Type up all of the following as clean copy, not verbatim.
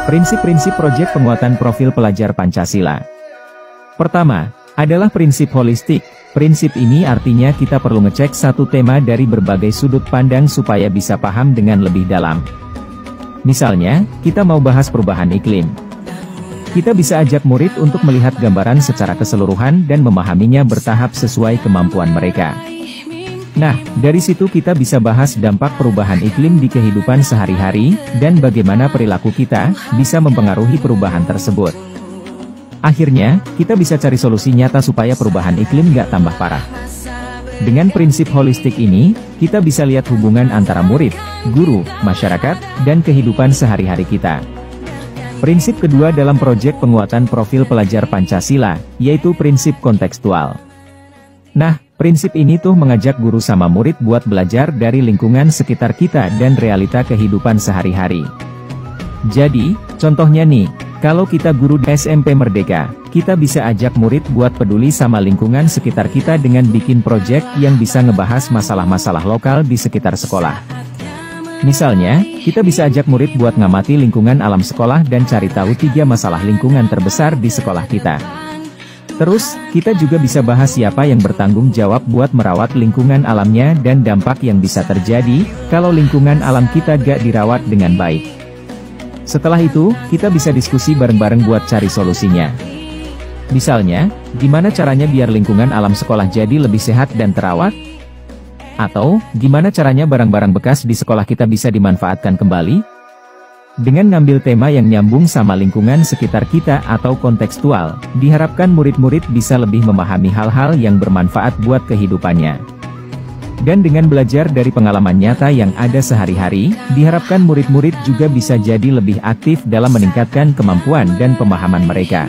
Prinsip-prinsip proyek penguatan profil pelajar Pancasila. Pertama, adalah prinsip holistik. Prinsip ini artinya kita perlu ngecek satu tema dari berbagai sudut pandang supaya bisa paham dengan lebih dalam. Misalnya, kita mau bahas perubahan iklim. Kita bisa ajak murid untuk melihat gambaran secara keseluruhan dan memahaminya bertahap sesuai kemampuan mereka. Nah, dari situ kita bisa bahas dampak perubahan iklim di kehidupan sehari-hari, dan bagaimana perilaku kita bisa mempengaruhi perubahan tersebut. Akhirnya, kita bisa cari solusi nyata supaya perubahan iklim nggak tambah parah. Dengan prinsip holistik ini, kita bisa lihat hubungan antara murid, guru, masyarakat, dan kehidupan sehari-hari kita. Prinsip kedua dalam proyek penguatan profil pelajar Pancasila, yaitu prinsip kontekstual. Nah, prinsip ini tuh mengajak guru sama murid buat belajar dari lingkungan sekitar kita dan realita kehidupan sehari-hari. Jadi, contohnya nih, kalau kita guru di SMP Merdeka, kita bisa ajak murid buat peduli sama lingkungan sekitar kita dengan bikin proyek yang bisa ngebahas masalah-masalah lokal di sekitar sekolah. Misalnya, kita bisa ajak murid buat ngamati lingkungan alam sekolah dan cari tahu 3 masalah lingkungan terbesar di sekolah kita. Terus, kita juga bisa bahas siapa yang bertanggung jawab buat merawat lingkungan alamnya dan dampak yang bisa terjadi kalau lingkungan alam kita gak dirawat dengan baik. Setelah itu, kita bisa diskusi bareng-bareng buat cari solusinya. Misalnya, gimana caranya biar lingkungan alam sekolah jadi lebih sehat dan terawat? Atau, gimana caranya barang-barang bekas di sekolah kita bisa dimanfaatkan kembali? Dengan ngambil tema yang nyambung sama lingkungan sekitar kita atau kontekstual, diharapkan murid-murid bisa lebih memahami hal-hal yang bermanfaat buat kehidupannya. Dan dengan belajar dari pengalaman nyata yang ada sehari-hari, diharapkan murid-murid juga bisa jadi lebih aktif dalam meningkatkan kemampuan dan pemahaman mereka.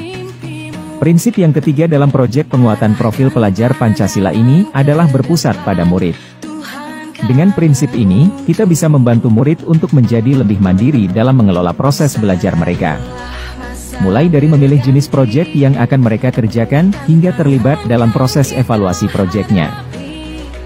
Prinsip yang ketiga dalam proyek penguatan profil pelajar Pancasila ini adalah berpusat pada murid. Dengan prinsip ini, kita bisa membantu murid untuk menjadi lebih mandiri dalam mengelola proses belajar mereka. Mulai dari memilih jenis proyek yang akan mereka kerjakan, hingga terlibat dalam proses evaluasi proyeknya.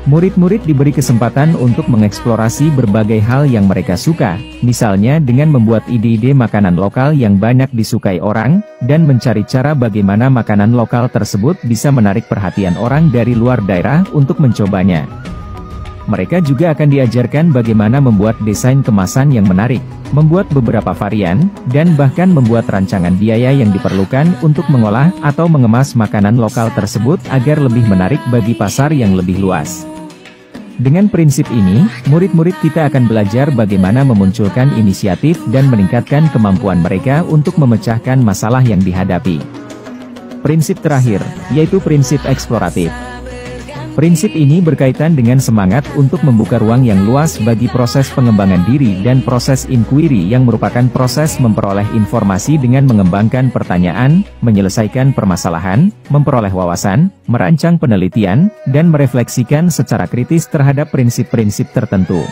Murid-murid diberi kesempatan untuk mengeksplorasi berbagai hal yang mereka suka, misalnya dengan membuat ide-ide makanan lokal yang banyak disukai orang, dan mencari cara bagaimana makanan lokal tersebut bisa menarik perhatian orang dari luar daerah untuk mencobanya. Mereka juga akan diajarkan bagaimana membuat desain kemasan yang menarik, membuat beberapa varian, dan bahkan membuat rancangan biaya yang diperlukan untuk mengolah atau mengemas makanan lokal tersebut agar lebih menarik bagi pasar yang lebih luas. Dengan prinsip ini, murid-murid kita akan belajar bagaimana memunculkan inisiatif dan meningkatkan kemampuan mereka untuk memecahkan masalah yang dihadapi. Prinsip terakhir, yaitu prinsip eksploratif. Prinsip ini berkaitan dengan semangat untuk membuka ruang yang luas bagi proses pengembangan diri dan proses inquiry yang merupakan proses memperoleh informasi dengan mengembangkan pertanyaan, menyelesaikan permasalahan, memperoleh wawasan, merancang penelitian, dan merefleksikan secara kritis terhadap prinsip-prinsip tertentu.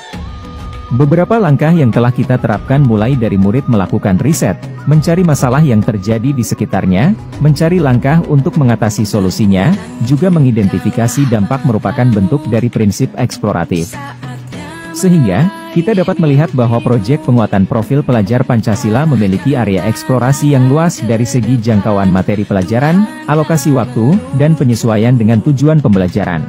Beberapa langkah yang telah kita terapkan mulai dari murid melakukan riset, mencari masalah yang terjadi di sekitarnya, mencari langkah untuk mengatasi solusinya, juga mengidentifikasi dampak merupakan bentuk dari prinsip eksploratif. Sehingga, kita dapat melihat bahwa proyek penguatan profil pelajar Pancasila memiliki area eksplorasi yang luas dari segi jangkauan materi pelajaran, alokasi waktu, dan penyesuaian dengan tujuan pembelajaran.